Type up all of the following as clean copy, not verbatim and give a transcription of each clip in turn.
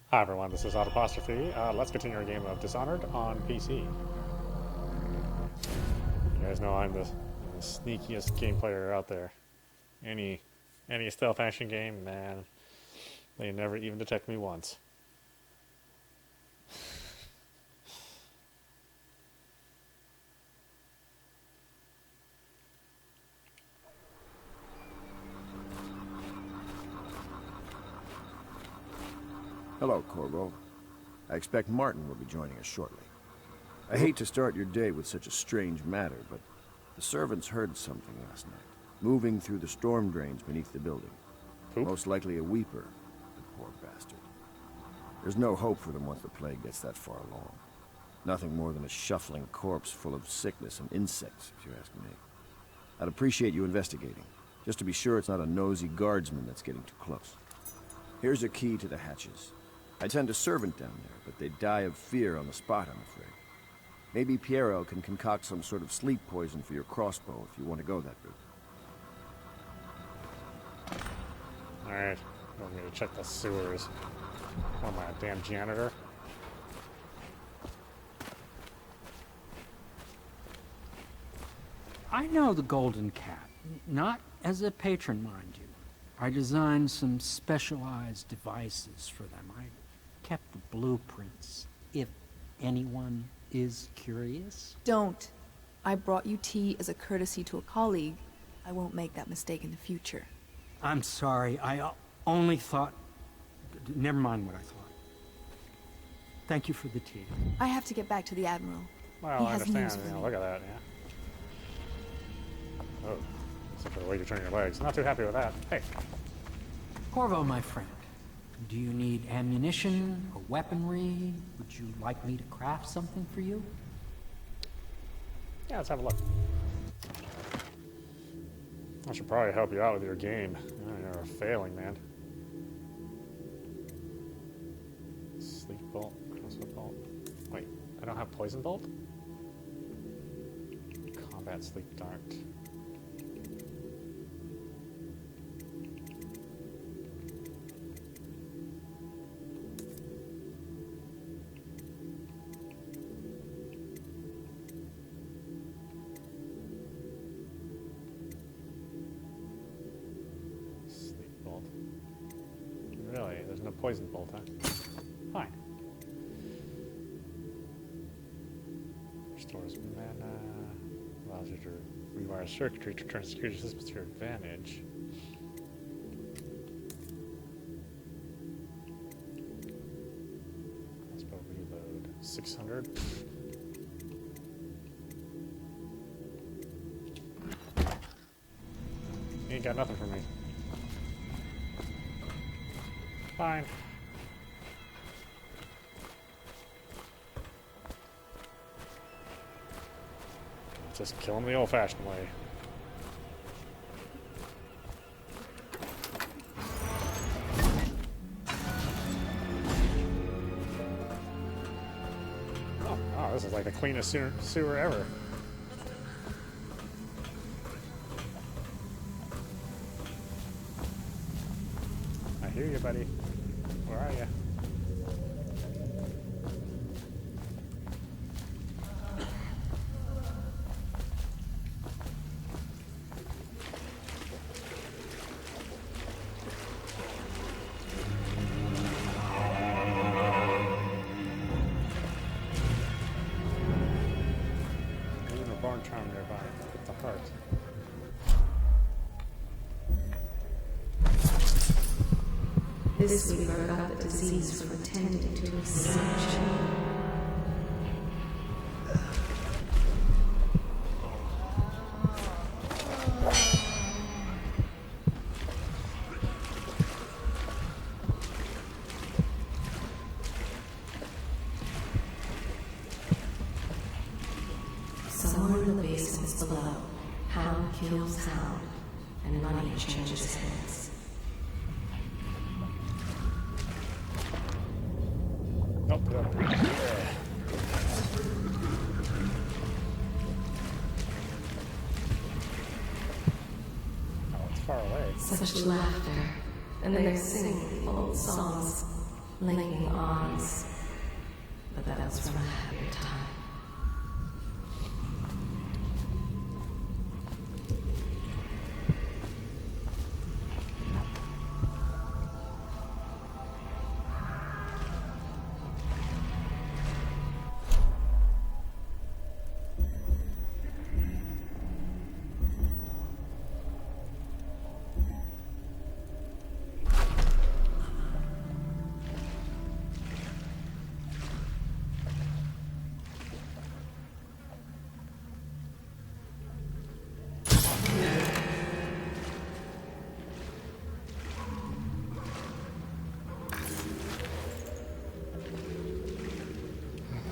Hi everyone, this is audap. Let's continue our game of Dishonored on PC. You guys know I'm the sneakiest game player out there. Any stealth action game, man, they never even detect me once. Hello, Corvo. I expect Martin will be joining us shortly. I hate to start your day with such a strange matter, but the servants heard something last night, moving through the storm drains beneath the building. Poop? Most likely a weeper, the poor bastard. There's no hope for them once the plague gets that far along. Nothing more than a shuffling corpse full of sickness and insects, if you ask me. I'd appreciate you investigating, just to be sure it's not a nosy guardsman that's getting too close. Here's a key to the hatches. I'd send a servant down there, but they'd die of fear on the spot, I'm afraid. Maybe Piero can concoct some sort of sleep poison for your crossbow if you want to go that route. Alright, want me to check the sewers. Oh my damn janitor. I know the Golden Cat, not as a patron, mind you. I designed some specialized devices for them. I kept the blueprints, if anyone is curious. Don't. I brought you tea as a courtesy to a colleague. I won't make that mistake in the future. I'm sorry, I only thought... Never mind what I thought. Thank you for the tea. I have to get back to the Admiral. Well, He I has understand. news for me. Look at that, yeah. Oh, except for the way you turn your legs. Not too happy with that. Hey. Corvo, my friend, do you need ammunition or weaponry? Would you like me to craft something for you? Yeah, let's have a look. I should probably help you out with your game. You're failing, man. Sleep bolt, crossbow bolt. Wait, I don't have poison bolt? Combat sleep dart. Really? There's no poison bolt, huh? Fine. Restores mana. Allows you to rewire circuitry to turn security systems to your advantage. Crossbow reload. 600. You ain't got nothing for me. Fine. Just kill him the old-fashioned way. Oh, this is like the cleanest sewer ever. I hear you, buddy. Where are you? Even a barn charm nearby. Look at the heart. This weaver got the disease from attending to his sick. Somewhere in the basements below, hound kills hound, and money changes hands. Nope, yeah. Oh, it's far away. Such laughter, and they're singing old songs. linking arms. But that was from a happier time.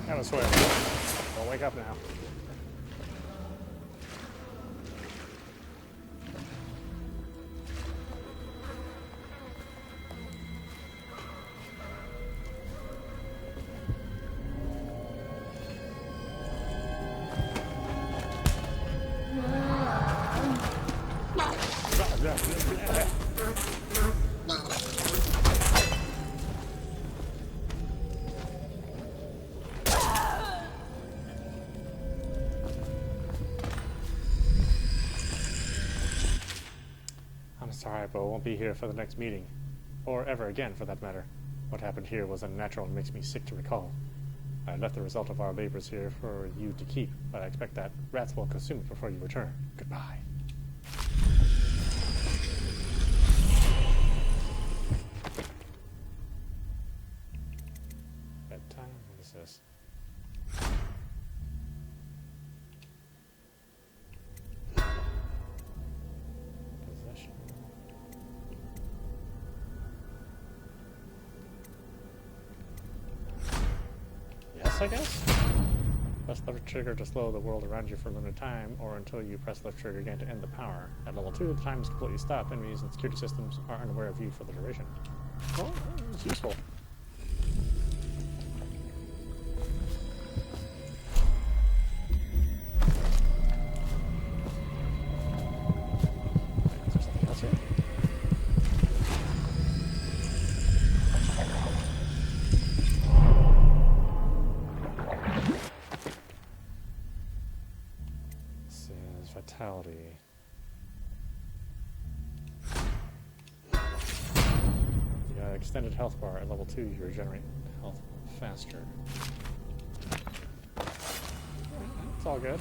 I swear. Don't wake up now. I'm sorry, but I won't be here for the next meeting. Or ever again, for that matter. What happened here was unnatural and makes me sick to recall. I left the result of our labors here for you to keep, but I expect that rats will consume it before you return. Goodbye. Bedtime? What is this? Possession. Yes, I guess? Press left trigger to slow the world around you for a limited time, or until you press left trigger again to end the power. At level 2, the time is completely stopped. Enemies and security systems are unaware of you for the duration. Well, it's useful. Is there something else here? This is vitality. The extended health bar at level 2, you regenerate health faster. It's all good.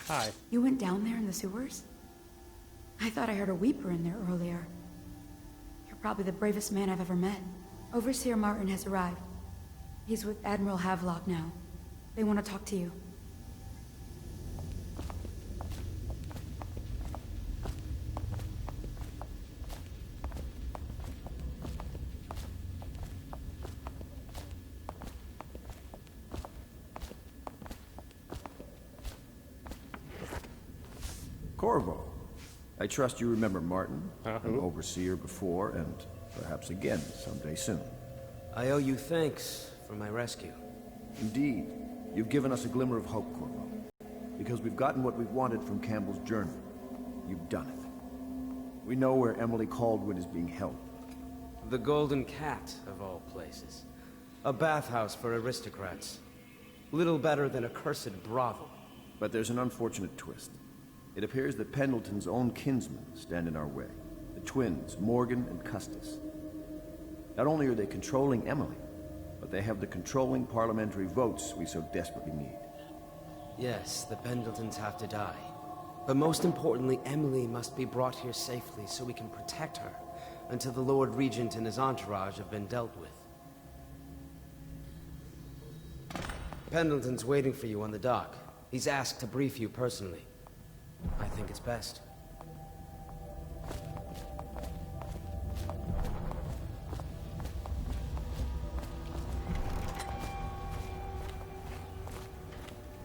Hi. You went down there in the sewers? I thought I heard a weeper in there earlier. You're probably the bravest man I've ever met. Overseer Martin has arrived. He's with Admiral Havelock now. They want to talk to you. Corvo. I trust you remember Martin, an Who? overseer before, and perhaps again someday soon. I owe you thanks for my rescue. Indeed, you've given us a glimmer of hope, Corvo. Because we've gotten what we've wanted from Campbell's journal. You've done it. We know where Emily Caldwell is being held. The Golden Cat, of all places. A bathhouse for aristocrats. Little better than a cursed brothel. But there's an unfortunate twist. It appears that Pendleton's own kinsmen stand in our way. The twins, Morgan and Custis. Not only are they controlling Emily, but they have the controlling parliamentary votes we so desperately need. Yes, the Pendletons have to die. But most importantly, Emily must be brought here safely so we can protect her until the Lord Regent and his entourage have been dealt with. Pendleton's waiting for you on the dock. He's asked to brief you personally. I think it's best.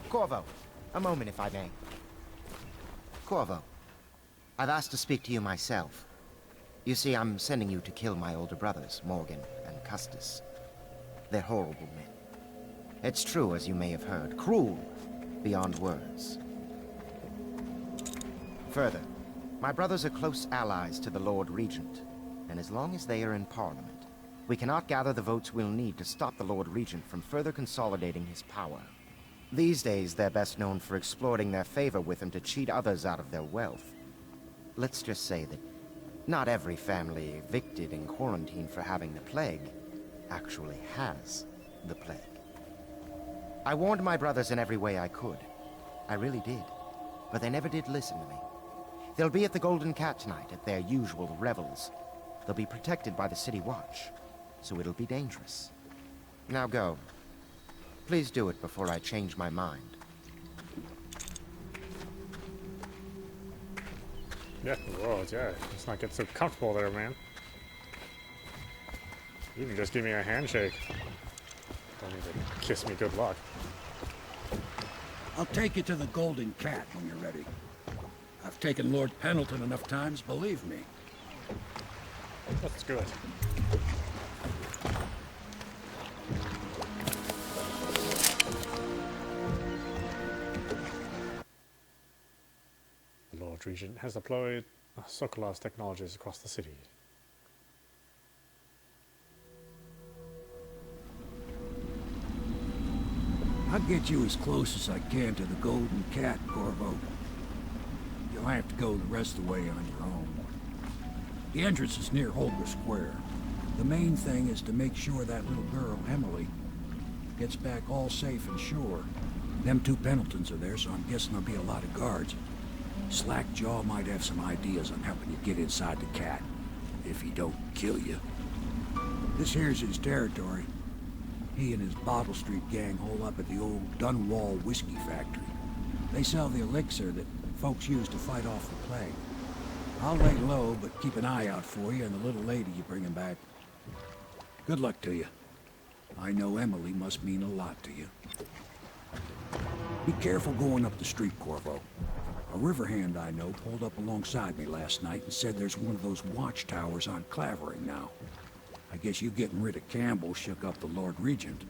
Corvo, a moment if I may. Corvo, I've asked to speak to you myself. You see, I'm sending you to kill my older brothers, Morgan and Custis. They're horrible men. It's true, as you may have heard, cruel beyond words. Further, my brothers are close allies to the Lord Regent, and as long as they are in Parliament, we cannot gather the votes we'll need to stop the Lord Regent from further consolidating his power. These days, they're best known for exploiting their favor with him to cheat others out of their wealth. Let's just say that not every family evicted and quarantined for having the plague actually has the plague. I warned my brothers in every way I could. I really did. But they never did listen to me. They'll be at the Golden Cat tonight at their usual revels. They'll be protected by the City Watch, so it'll be dangerous. Now go. Please do it before I change my mind. Yeah, whoa, yeah. Let's not get so comfortable there, man. You can just give me a handshake. Don't need to kiss me good luck. I'll take you to the Golden Cat when you're ready. I've taken Lord Pendleton enough times, believe me. That's good. The Lord Regent has deployed Sokolov's technologies across the city. I'll get you as close as I can to the Golden Cat, Corvo. You'll have to go the rest of the way on your own. The entrance is near Holger Square. The main thing is to make sure that little girl, Emily, gets back all safe and sure. Them two Pendletons are there, so I'm guessing there'll be a lot of guards. Slackjaw might have some ideas on helping you get inside the cat, if he don't kill you. This here's his territory. He and his Bottle Street gang hole up at the old Dunwall whiskey factory. They sell the elixir that folks use to fight off the plague. I'll lay low, but keep an eye out for you and the little lady you bring him back. Good luck to you. I know Emily must mean a lot to you. Be careful going up the street, Corvo. A river hand I know pulled up alongside me last night and said there's one of those watchtowers on Clavering now. I guess you getting rid of Campbell shook up the Lord Regent.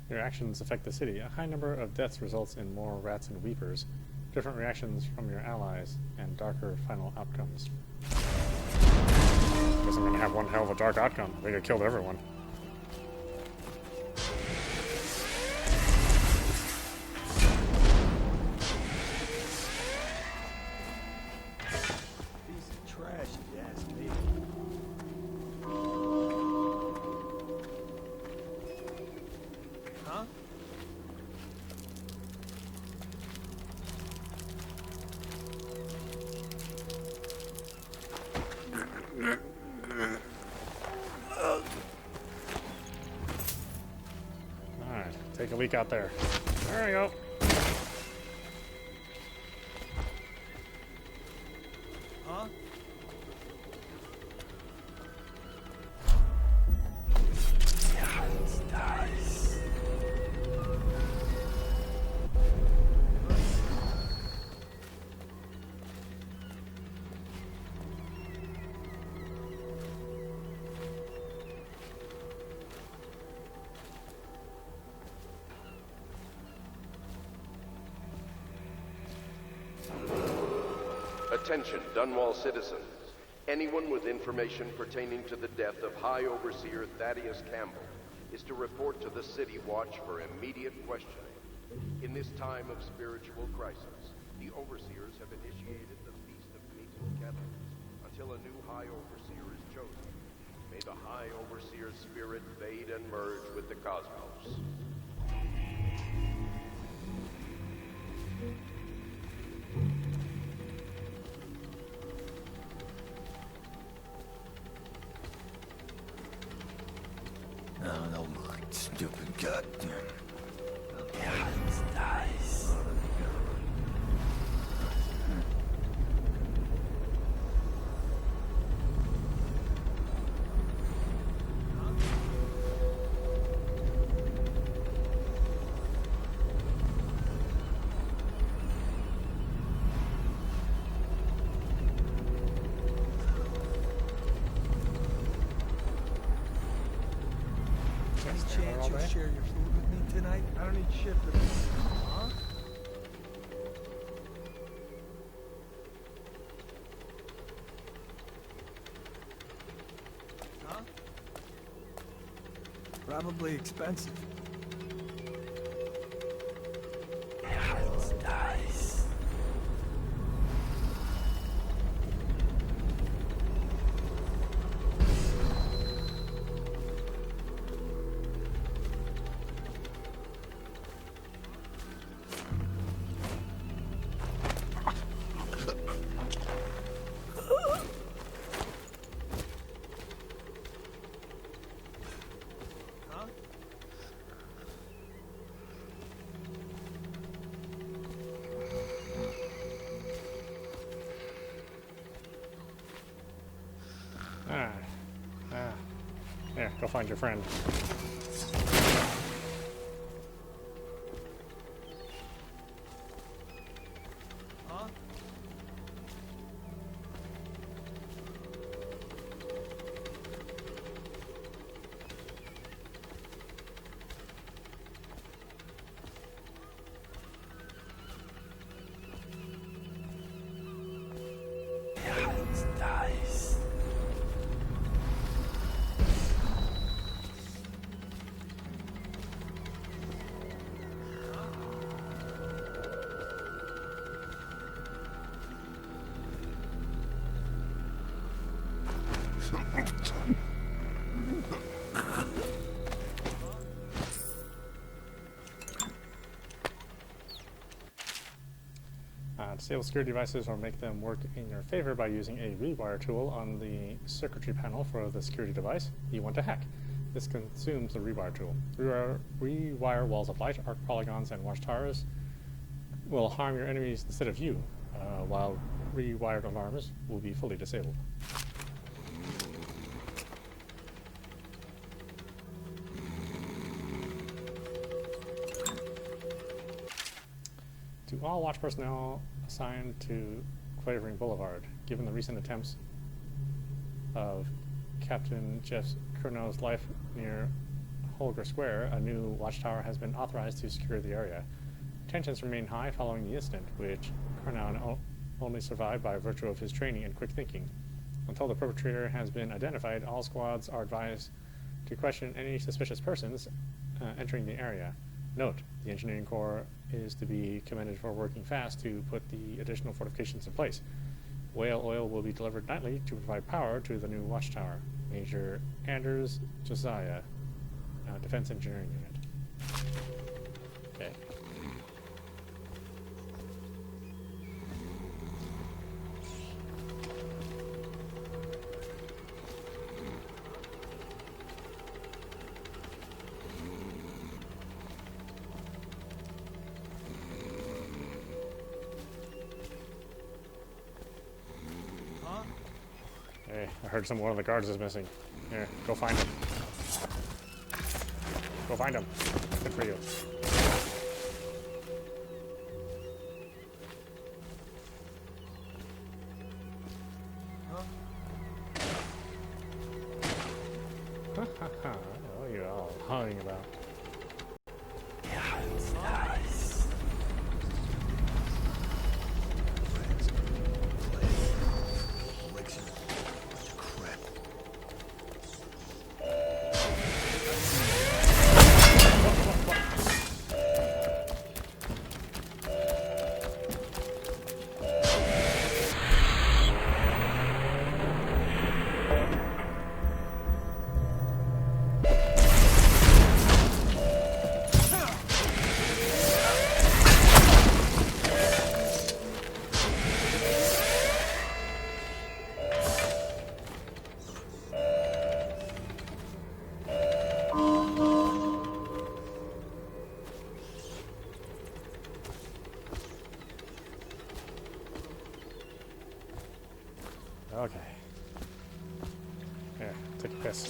Your actions affect the city. A high number of deaths results in more rats and weepers, different reactions from your allies, and darker final outcomes. Guess I'm gonna have one hell of a dark outcome. I think I killed everyone. Take a leak out there. There we go. Huh? Attention, Dunwall citizens. Anyone with information pertaining to the death of High Overseer Thaddeus Campbell is to report to the City Watch for immediate questioning. In this time of spiritual crisis, the Overseers have initiated the Feast of Painted Candles until a new High Overseer is chosen. May the High Overseer's spirit fade and merge with the cosmos. Oh, no, my stupid goddamn. Yeah, it's nice. Any chance you'll share your food with me tonight? I don't need shit for this. Huh? Huh? Probably expensive. Yeah, it's nice. Here, go find your friend. Huh? Yeah, it's nice. Disable security devices or make them work in your favor by using a rewire tool on the circuitry panel for the security device you want to hack. This consumes the rewire tool. Rewire walls of light, arc polygons, and watchtowers will harm your enemies instead of you, while rewired alarms will be fully disabled. To all watch personnel assigned to Quavering Boulevard, given the recent attempts of Captain Jeff Curno's life near Holger Square, a new watchtower has been authorized to secure the area. Tensions remain high following the incident, which Curno only survived by virtue of his training and quick thinking. Until the perpetrator has been identified, all squads are advised to question any suspicious persons entering the area. Note, the Engineering Corps is to be commended for working fast to put the additional fortifications in place. Whale oil will be delivered nightly to provide power to the new watchtower. Major Anders Josiah, Defense Engineering Unit. Okay. Hey, I heard one of the guards is missing. Here, go find him. Go find him. Good for you. Ha ha ha. What are you all hawing about? Yeah, it's nice. Okay. Here, take a piss.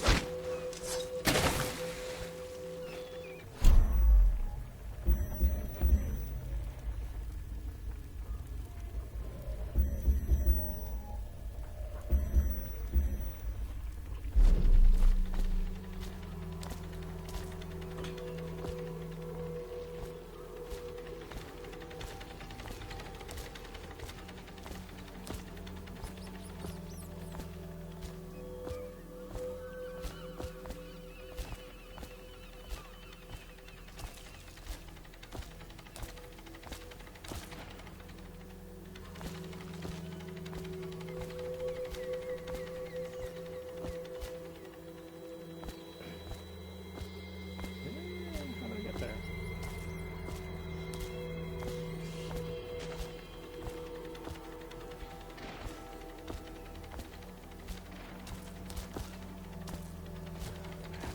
How did I get there?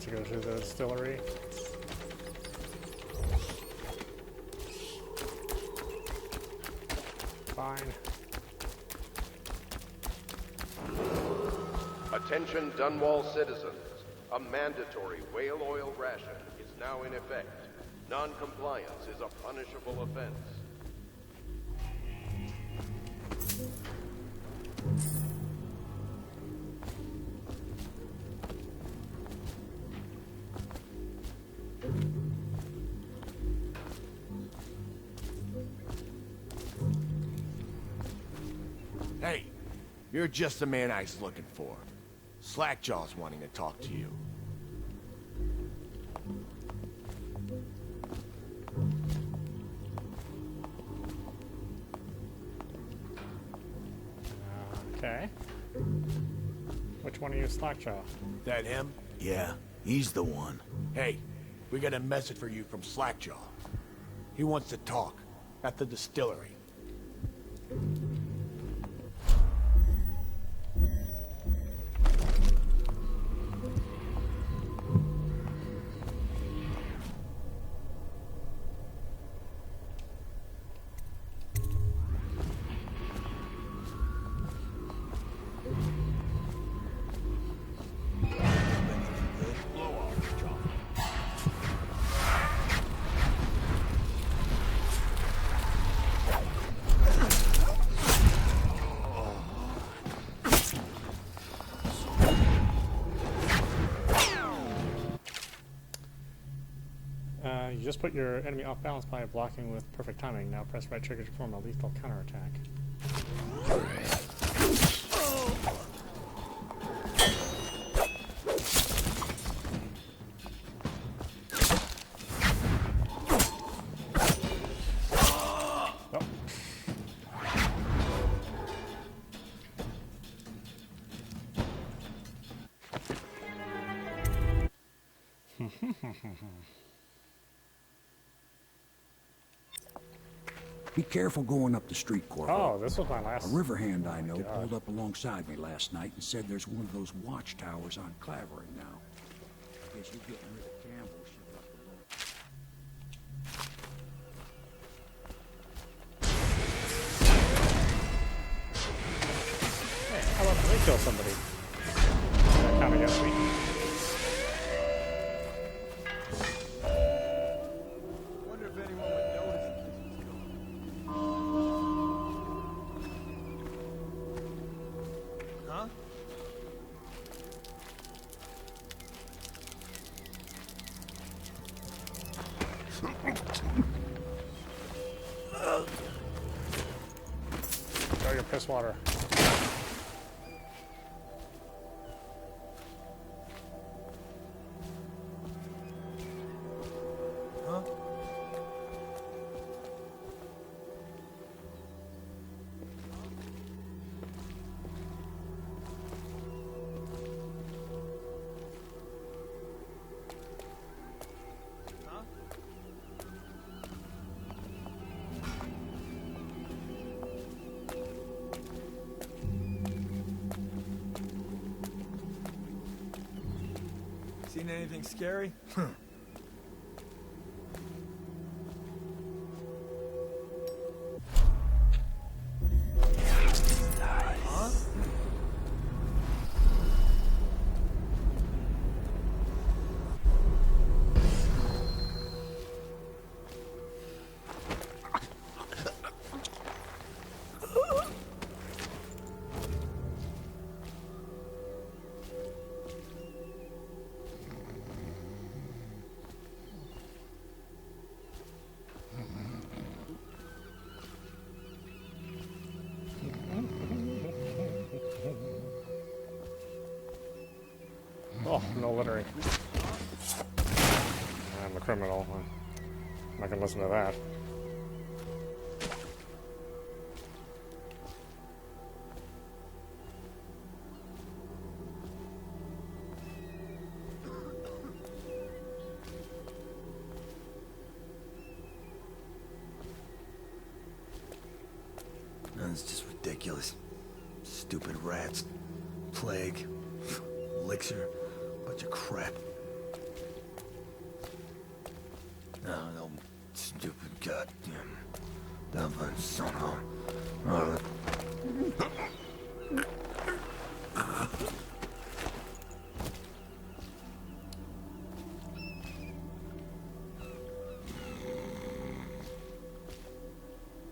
To go to the distillery. Fine. Attention Dunwall citizens. A mandatory whale oil ration is now in effect. Non-compliance is a punishable offense. Hey, you're just the man I was looking for. Slackjaw's wanting to talk to you. Okay. Which one are you, Slackjaw? That him? Yeah, he's the one. Hey, we got a message for you from Slackjaw. He wants to talk at the distillery. You just put your enemy off balance by blocking with perfect timing. Now press right trigger to perform a lethal counterattack. Be careful going up the street, Corvo. Oh, this was my last. A river hand I know pulled up alongside me last night and said there's one of those watchtowers on Clavering now. Guess you're getting rid of Campbell. She left alone. Hey, how about they kill somebody? That kind of gets me. Wonder if anyone would notice if this was going. Huh? Throw your piss water. Huh? Seen anything scary? Huh? Oh, no littering. I'm a criminal. I'm not gonna listen to that. That's just ridiculous. Stupid rats. Plague. Elixir. Bunch of crap. No, stupid goddamn Dublin son of...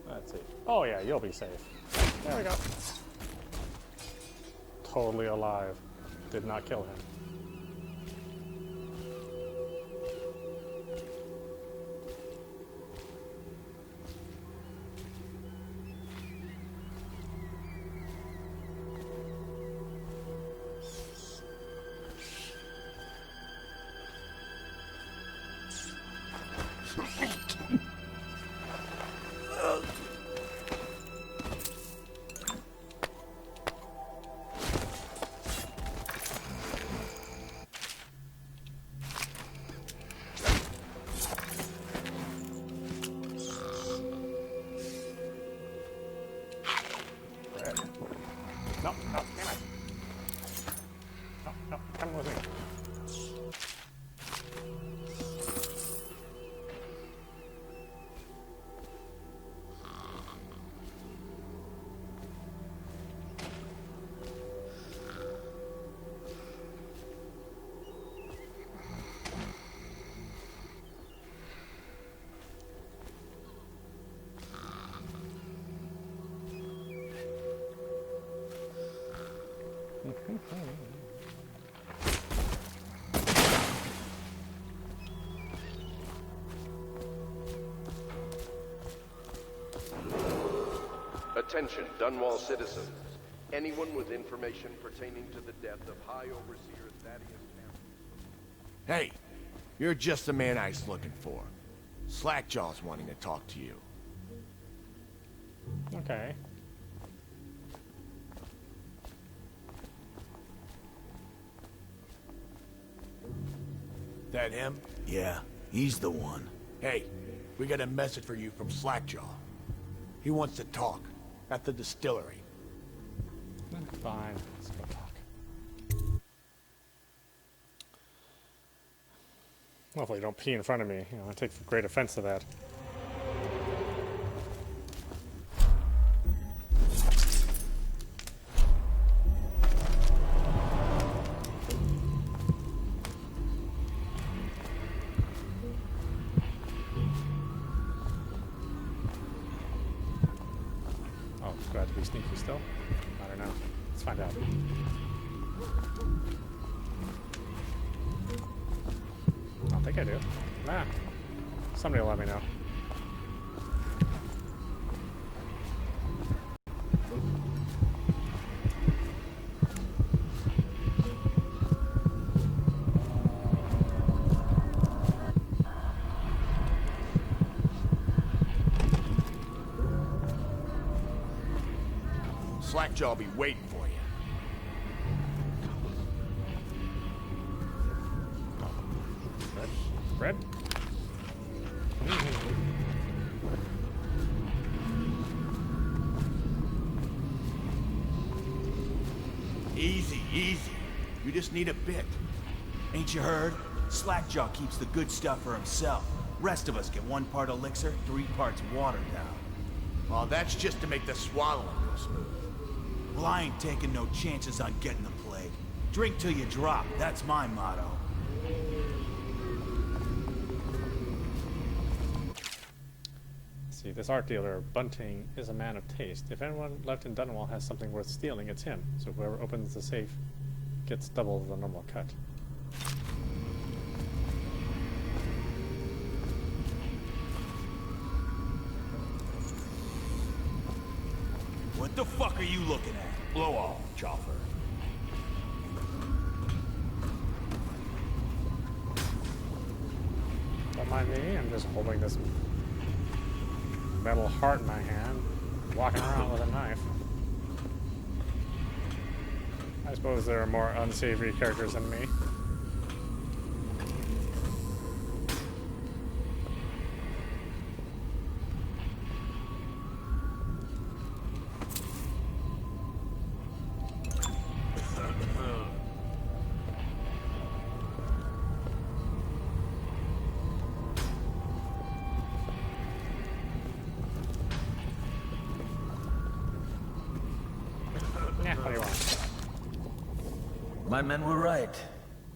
Let's see. Oh yeah, you'll be safe. There we go. Totally alive. Did not kill him. No, no, damn it. No, no, come with me. Attention, Dunwall citizens. Anyone with information pertaining to the death of High Overseer Thaddeus Campbell. Hey, you're just the man I was looking for. Slackjaw's wanting to talk to you. Okay. That him? Yeah, he's the one. Hey, we got a message for you from Slackjaw. He wants to talk at the distillery. Fine, let's go talk. Hopefully you don't pee in front of me. You know, I take great offense to that. Oh, glad to be sneaky still. I don't know. Let's find out. I don't think I do. Nah. Somebody will let me know. Slackjaw'll be waiting for you. Bread? Easy, easy. You just need a bit. Ain't you heard? Slackjaw keeps the good stuff for himself. Rest of us get 1 part elixir, 3 parts watered down. Well, that's just to make the swallowing go smooth. Well, I ain't taking no chances on getting the plague. Drink till you drop, that's my motto. See, this art dealer, Bunting, is a man of taste. If anyone left in Dunwall has something worth stealing, it's him. So whoever opens the safe gets double the normal cut. What the fuck are you looking at? Blow off, Chopper. Don't mind me, I'm just holding this metal heart in my hand, walking around with a knife. I suppose there are more unsavory characters than me. Yeah, what do you want? My men were right.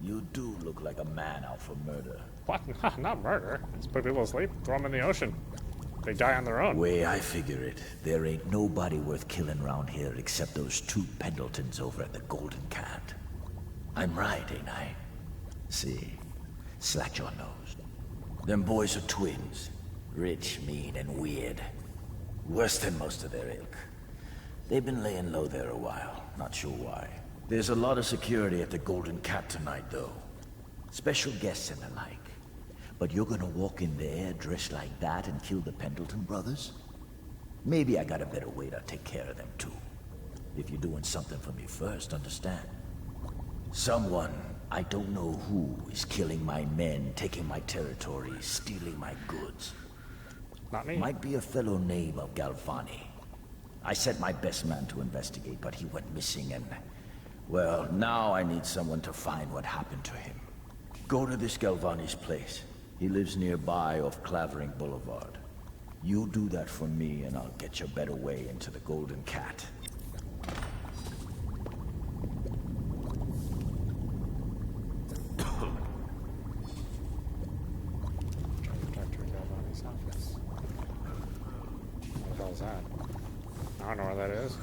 You do look like a man out for murder. What? Not murder. Just put people to sleep, throw them in the ocean. They die on their own. Way I figure it, there ain't nobody worth killing around here except those two Pendletons over at the Golden Cat. I'm right, ain't I? See? Slackjaw knows. Them boys are twins. Rich, mean, and weird. Worse than most of their ilk. They've been laying low there a while. Not sure why. There's a lot of security at the Golden Cat tonight, though. Special guests and the like. But you're gonna walk in there dressed like that and kill the Pendleton brothers? Maybe I got a better way to take care of them, too. If you're doing something for me first, understand. Someone, I don't know who, is killing my men, taking my territory, stealing my goods. Not me. Might be a fellow named of Galvani. I sent my best man to investigate, but he went missing and... well, now I need someone to find what happened to him. Go to this Galvani's place. He lives nearby off Clavering Boulevard. You do that for me and I'll get you a better way into the Golden Cat. Dr. Galvani's office. What the hell is that? I don't know where that is.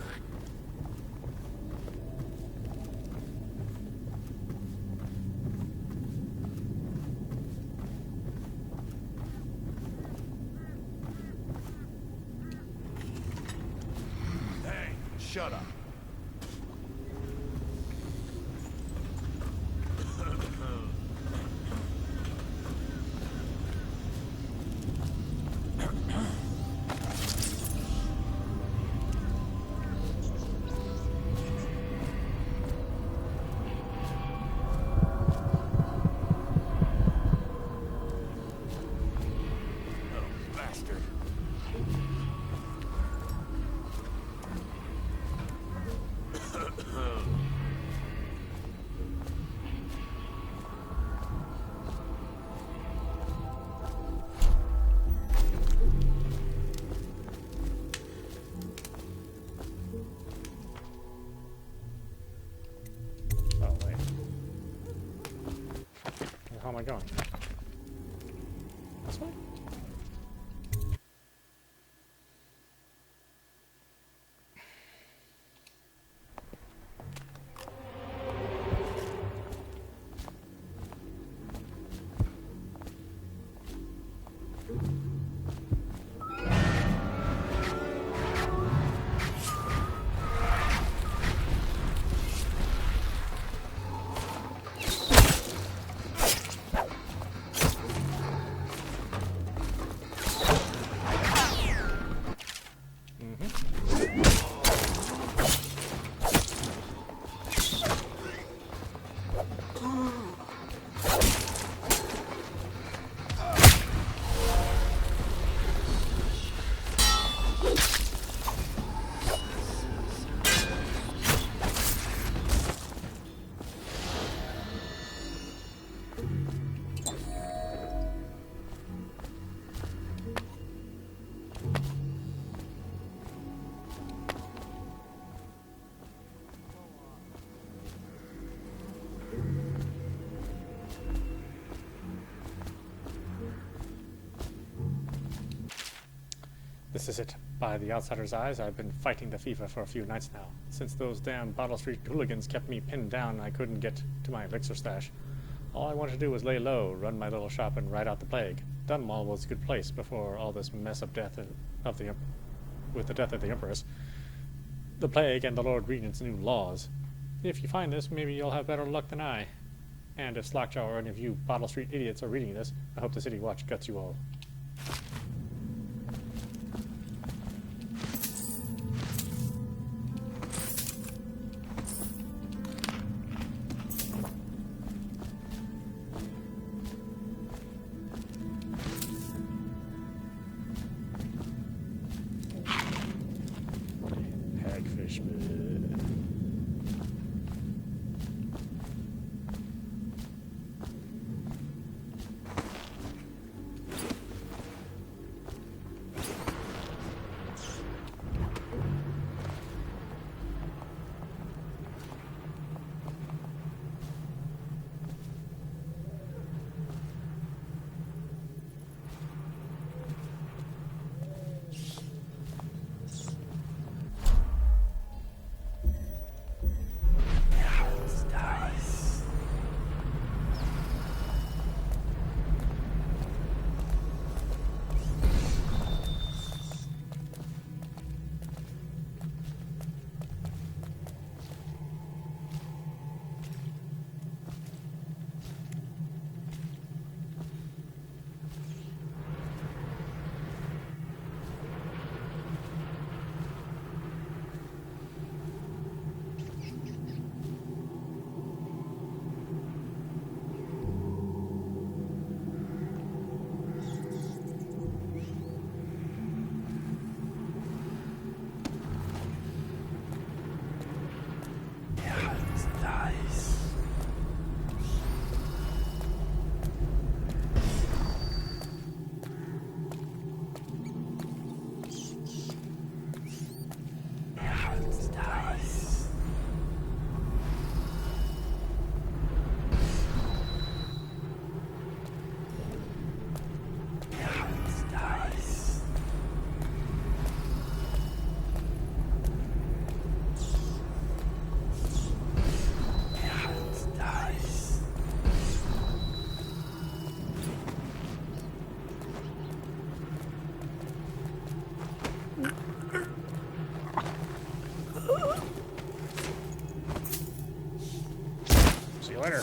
Hey, shut up. How am I going? This way? This is it. By the outsider's eyes, I've been fighting the fever for a few nights now. Since those damn Bottle Street hooligans kept me pinned down, I couldn't get to my elixir stash. All I wanted to do was lay low, run my little shop, and ride out the plague. Dunwall was a good place before all this mess of death with the death of the Empress. The plague and the Lord Regent's new laws. If you find this, maybe you'll have better luck than I. And if Slackjaw or any of you Bottle Street idiots are reading this, I hope the City Watch guts you all. Hagfish. See you later.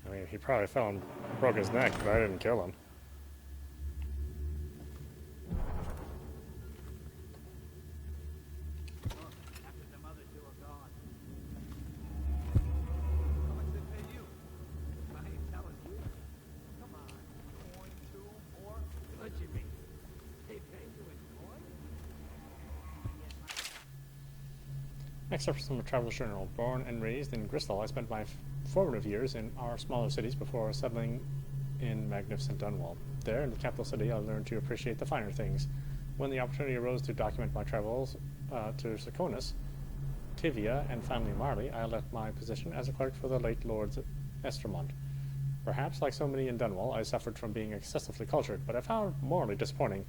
I mean, he probably fell and broke his neck, but I didn't kill him. Except from a traveler's journal. Born and raised in Bristol, I spent my formative years in our smaller cities before settling in magnificent Dunwall. There, in the capital city, I learned to appreciate the finer things. When the opportunity arose to document my travels to Serconis, Tivia, and finally Marley, I left my position as a clerk for the late Lord Estermont. Perhaps, like so many in Dunwall, I suffered from being excessively cultured, but I found morally disappointing.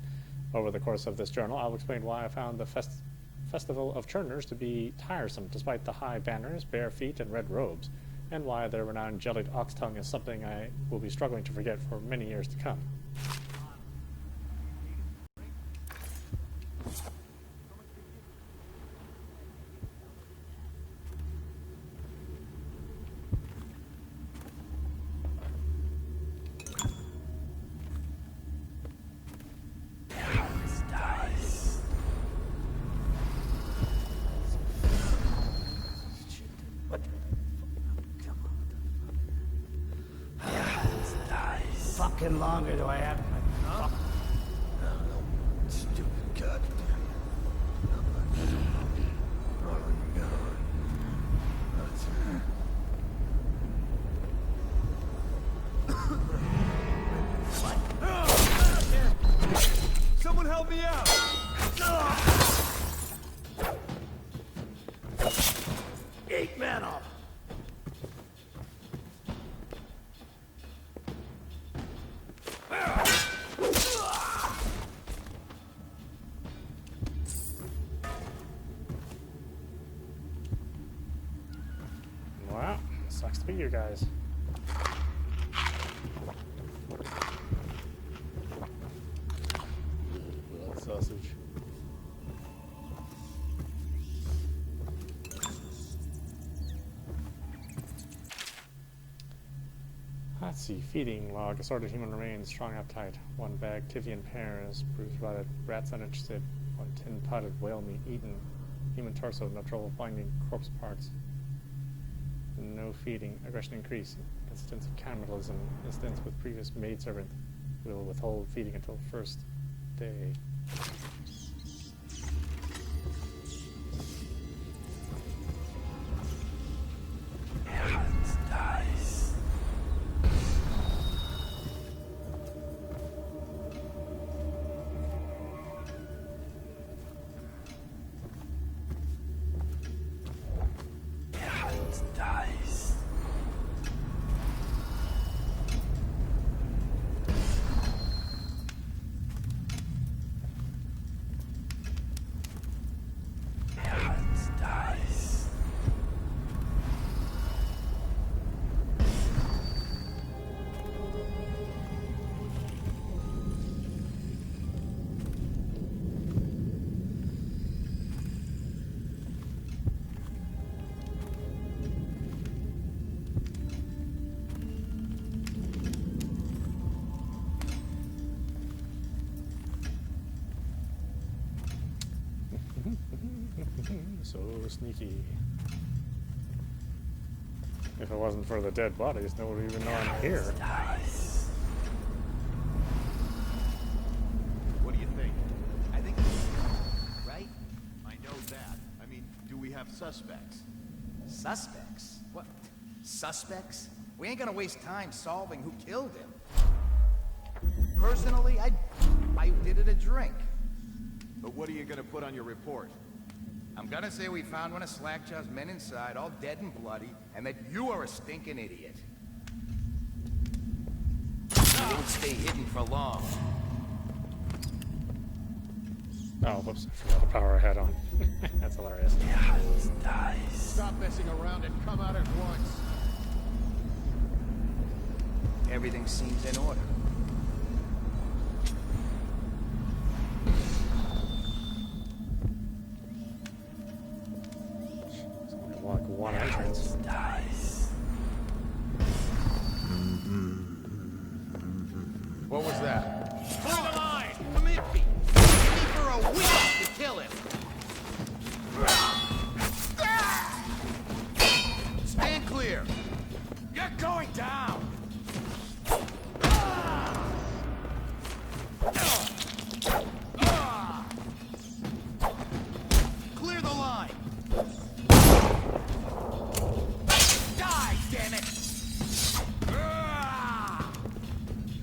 Over the course of this journal, I'll explain why I found the Festival of Churners to be tiresome, despite the high banners, bare feet, and red robes, and why their renowned jellied ox tongue is something I will be struggling to forget for many years to come. Longer do I have? Huh? Stupid god. Someone help me out! Eight men off. Wow, sucks to be you guys. Let's see. Feeding log. Assorted human remains. Strong appetite. 1 bag Tivian pears. Bruised rotted. Rats uninterested. 1 tin potted whale meat eaten. Human torso. No trouble finding corpse parts. No feeding. Aggression increase. Incidents of cannibalism. Incidents with previous maidservant. Will withhold feeding until first day. So sneaky. If it wasn't for the dead bodies, no one would even know I'm here. What do you think? I think right? I know that. I mean, do we have suspects? Suspects? What? Suspects? We ain't gonna waste time solving who killed him. Personally, I did it a drink. But what are you gonna put on your report? I'm gonna say we found one of Slackjaw's men inside, all dead and bloody, and that you are a stinking idiot. You won't stay hidden for long. Oh, whoops, I forgot the power I had on. That's hilarious. Stop messing around and come out at once. Everything seems in order. Like one entrance. What was that? Clear the line! Come in, Pete! Give me for a week to kill him! Stand clear! You're going down! Clear the line! Die, damn it!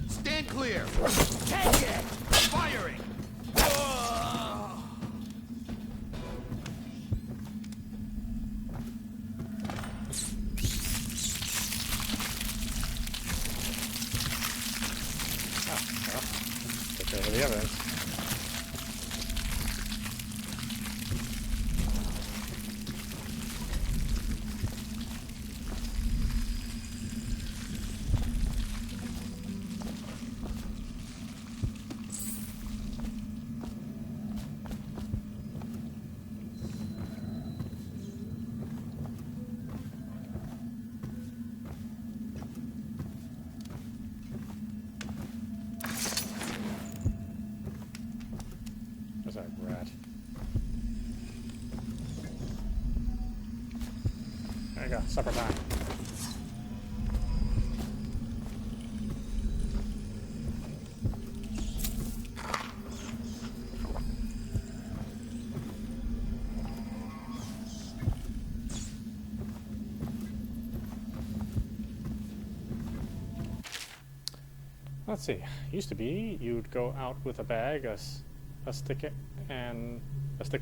Stand clear! Take it! Firing! Take over the evidence. What's that rat? There you go, supper time. Let's see. Used to be you'd go out with a bag, a stick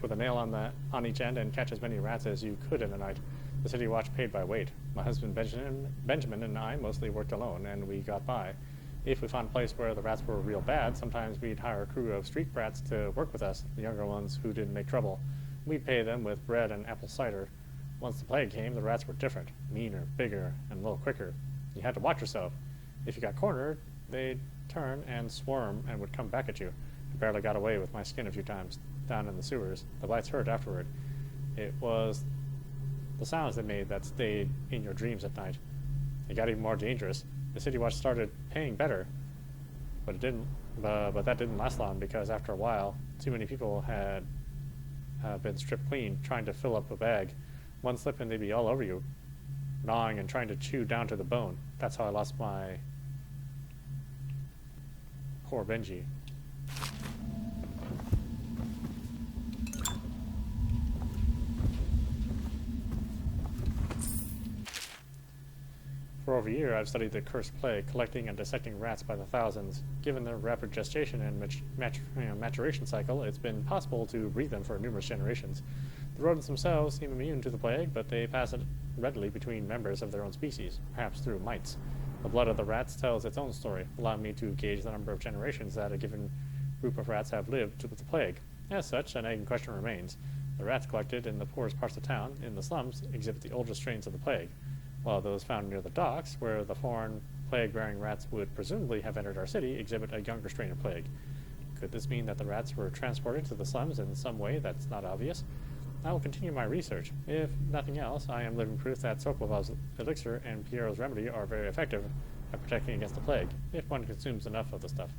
with a nail on each end, and catch as many rats as you could in a night. The city watch paid by weight. My husband Benjamin and I mostly worked alone, and we got by. If we found a place where the rats were real bad, sometimes we'd hire a crew of street brats to work with us, the younger ones who didn't make trouble. We'd pay them with bread and apple cider. Once the plague came, the rats were different, meaner, bigger, and a little quicker. You had to watch yourself. If you got cornered, they'd turn and swarm and would come back at you. I barely got away with my skin a few times down in the sewers. The bites hurt afterward. It was the sounds they made that stayed in your dreams at night. It got even more dangerous. The City Watch started paying better, but it didn't. But that didn't last long because after a while, too many people had been stripped clean trying to fill up a bag. One slip and they'd be all over you, gnawing and trying to chew down to the bone. That's how I lost my poor Benji. For over a year, I've studied the cursed plague, collecting and dissecting rats by the thousands. Given their rapid gestation and maturation cycle, it's been possible to breed them for numerous generations. The rodents themselves seem immune to the plague, but they pass it readily between members of their own species, perhaps through mites. The blood of the rats tells its own story, allowing me to gauge the number of generations that a given group of rats have lived with the plague. As such, a nagging question remains. The rats collected in the poorest parts of town, in the slums, exhibit the oldest strains of the plague, while those found near the docks, where the foreign plague-bearing rats would presumably have entered our city, exhibit a younger strain of plague. Could this mean that the rats were transported to the slums in some way that's not obvious? I will continue my research. If nothing else, I am living proof that Sokolov's elixir and Piero's remedy are very effective at protecting against the plague, if one consumes enough of the stuff.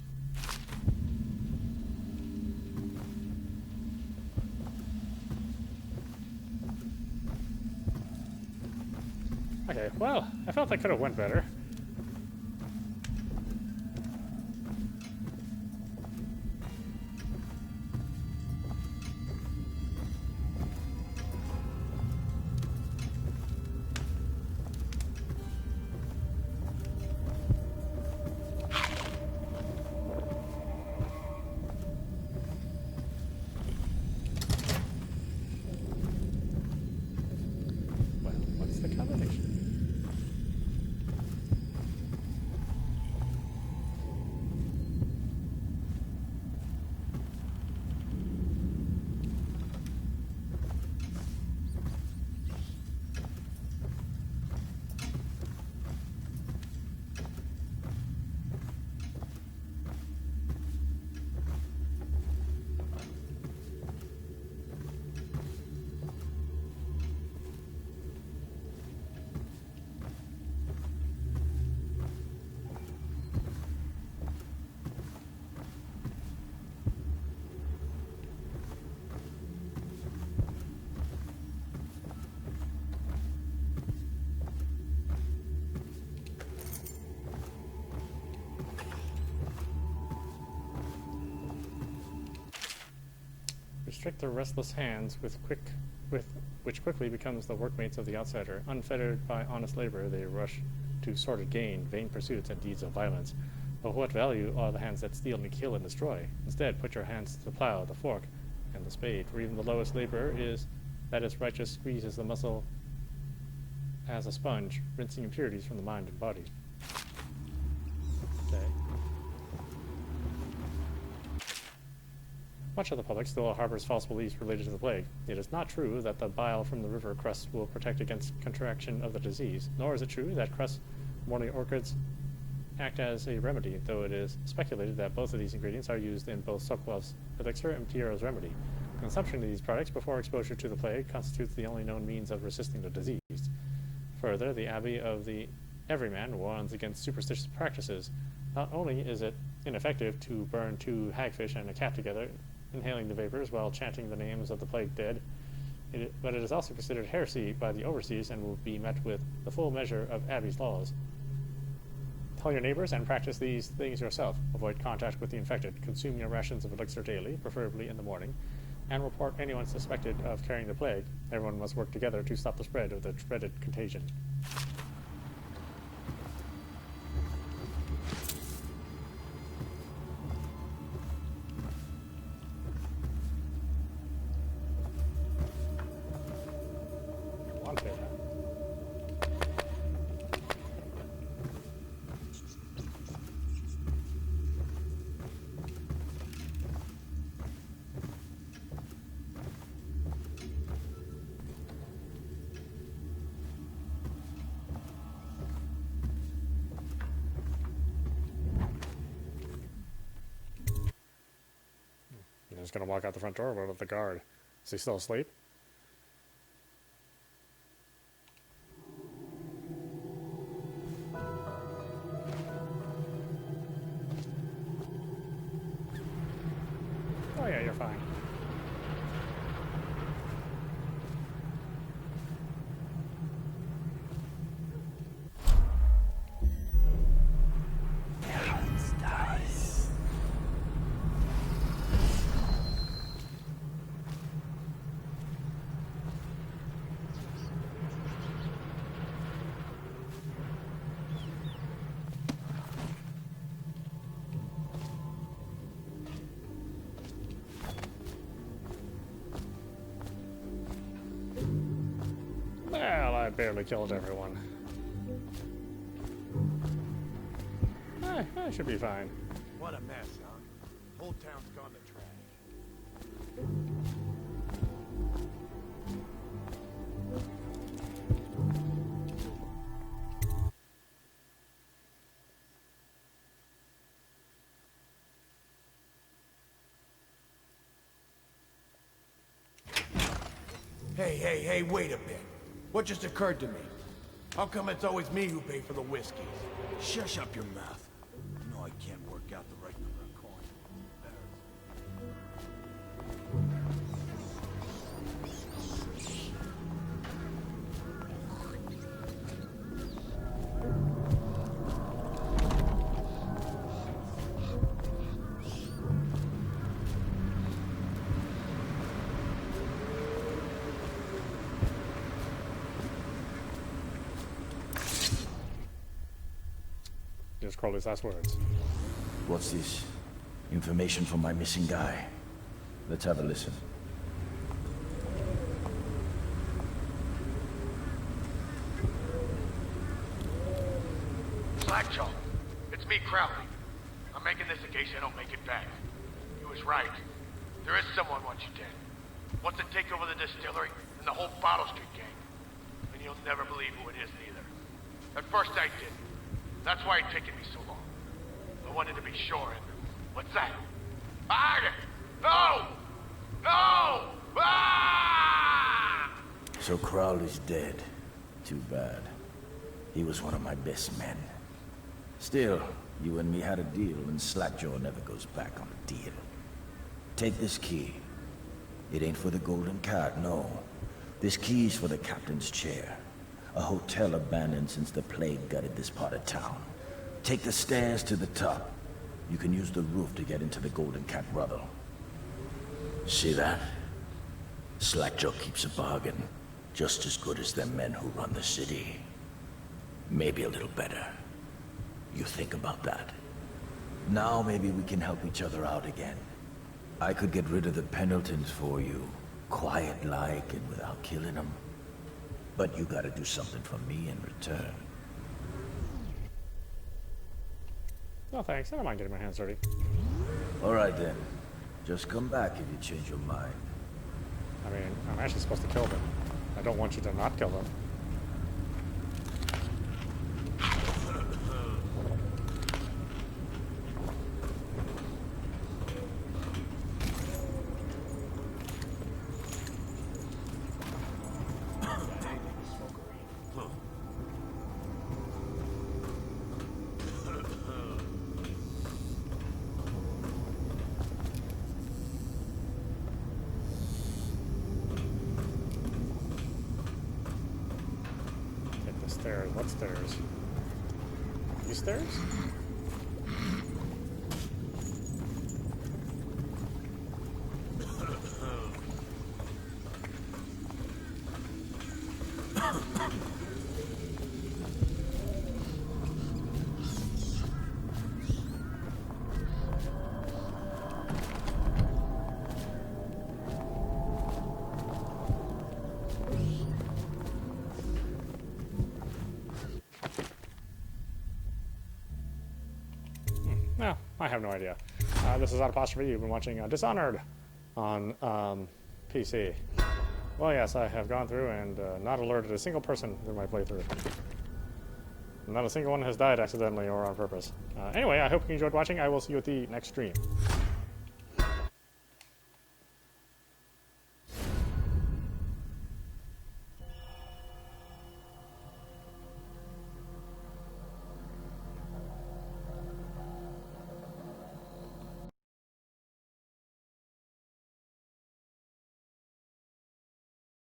Okay, well, I felt that could have went better. Well, what's the combination? Restrict their restless hands which quickly becomes the workmates of the outsider. Unfettered by honest labor, they rush to sordid gain, vain pursuits, and deeds of violence. But what value are the hands that steal and kill and destroy? Instead, put your hands to the plow, the fork, and the spade, for even the lowest labor that is righteous squeezes the muscle as a sponge, rinsing impurities from the mind and body. Okay. Much of the public still harbors false beliefs related to the plague. It is not true that the bile from the river crust will protect against contraction of the disease, nor is it true that crust morning orchids act as a remedy, though it is speculated that both of these ingredients are used in both Sokolov's elixir and Piero's remedy. Consumption of these products before exposure to the plague constitutes the only known means of resisting the disease. Further, the Abbey of the Everyman warns against superstitious practices. Not only is it ineffective to burn 2 hagfish and a cat together, inhaling the vapors while chanting the names of the plague dead, but it is also considered heresy by the overseers and will be met with the full measure of Abbey's laws. Tell your neighbors and practice these things yourself. Avoid contact with the infected. Consume your rations of elixir daily, preferably in the morning, and report anyone suspected of carrying the plague. Everyone must work together to stop the spread of the dreaded contagion. Just gonna walk out the front door. What about the guard? Is he still asleep? Oh yeah, you're fine. Well, I barely killed everyone. I should be fine. What a mess, huh? Whole town's gone to trash. Hey, wait a bit. What just occurred to me? How come it's always me who pay for the whiskey? Shush up your mouth. You know I can't work out the right number of coins. Just Crowley's last words. What's this? Information from my missing guy. Let's have a listen. Slackjaw, it's me, Crowley. I'm making this in case I don't make it back. He was right. There is someone wants you dead. Wants to take over the distillery and the whole Bottle Street gang. And you'll never believe who it is, neither. At first I didn't. That's why it's taken me so long. I wanted to be sure, and... What's that? No! No! Ah! So Crowley's dead. Too bad. He was one of my best men. Still, you and me had a deal, and Slackjaw never goes back on a deal. Take this key. It ain't for the Golden Cat, no. This key's for the captain's chair. A hotel abandoned since the plague gutted this part of town. Take the stairs to the top. You can use the roof to get into the Golden Cat brothel. See that? Slackjaw keeps a bargain. Just as good as the men who run the city. Maybe a little better. You think about that. Now maybe we can help each other out again. I could get rid of the Pendletons for you. Quiet-like and without killing them. But you gotta do something for me in return. No thanks, I don't mind getting my hands dirty. Alright then. Just come back if you change your mind. I mean, I'm actually supposed to kill them. I don't want you to not kill them. Stairs. What stairs? These stairs? No, I have no idea. This is audap. You've been watching Dishonored on PC. Well, yes, I have gone through and not alerted a single person through my playthrough. Not a single one has died accidentally or on purpose. Anyway, I hope you enjoyed watching. I will see you at the next stream.